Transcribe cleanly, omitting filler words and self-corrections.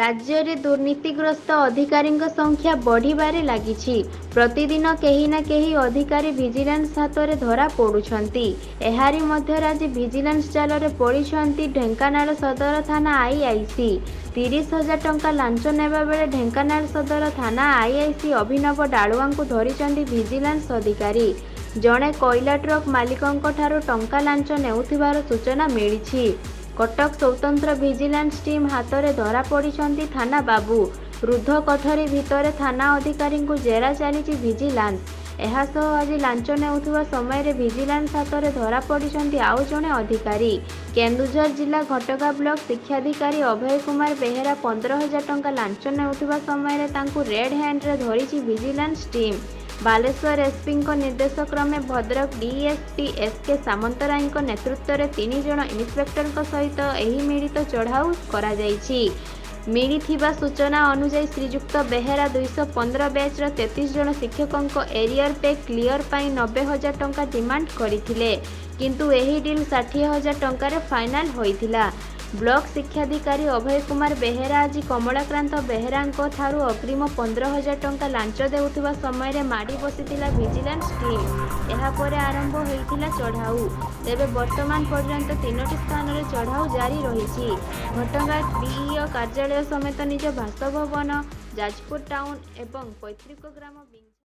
राज्य में दुर्नीतिग्रस्त अधिकारी संख्या बढ़िबारे लागिछि। प्रतिदिन केही ना केही अधिकारी विजिलेंस हाथ में धरा पड़ुछंती। एहारी मध्य आज विजिलेंस जाल में पड़िछंती ढेंकानाल सदर थाना आईआईसी। 30,000 टंका लांच नेबा बेले ढेंकानाल सदर थाना आईआईसी अभिनव डालुआ को धरिछंती विजिलेंस अधिकारी। जड़े कोयला ट्रक मालिकों ठारू टंका लांच नेउथिबार सूचना मिली। कटक स्वतंत्र विजिलेंस टीम हाथ में धरा पड़िछंती थाना बाबू। रुद्ध कठरी भितर थाना अधिकारी को जेरा चली विजिलेंस। एहासह आज लांच नेउथिबा समय विजिलेंस हाथ में धरा पड़िछंती आउ जणे अधिकारी। केन्दुझर जिला घटगा ब्लॉक शिक्षाधिकारी अभय कुमार बेहेरा 15,000 टंका लांच नेउथिबा समय तांकु रेड हैंड रे धरिछि विजिलेंस टीम। बालेश्वर एसपी निर्देश क्रमे भद्रक डीएसपी एसके सामंतराय नेतृत्व में 3 जण इन्स्पेक्टर सहित एही मिलित चढ़ाऊ करा जायछि। मिलिथिबा सूचना अनुसार श्रीजुक्त बेहेरा 215 बैच 33 जण शिक्षकों एरियर पे क्लियर पाई 90,000 टंका डिमांड करथिले, किंतु एही डील 60,000 टंका फाइनल होइथिला। ब्लॉक शिक्षाधिकारी अभय कुमार बेहेरा आज कमलाक्रांत बेहेरा ठारू अग्रिम 15,000 टंका लांच देउथिबा समय माड़ी बसिथिला विजिलेंस टीम। एहापर आरंभ होइथिला चढ़ाऊ। तेबे वर्तमान पर्यंत 3टी स्थान में चढ़ाऊ जारी रही। घटगा डीईओ कार्यालय समेत निज बासभवन, जाजपुर टाउन एवं पैतृक ग्राम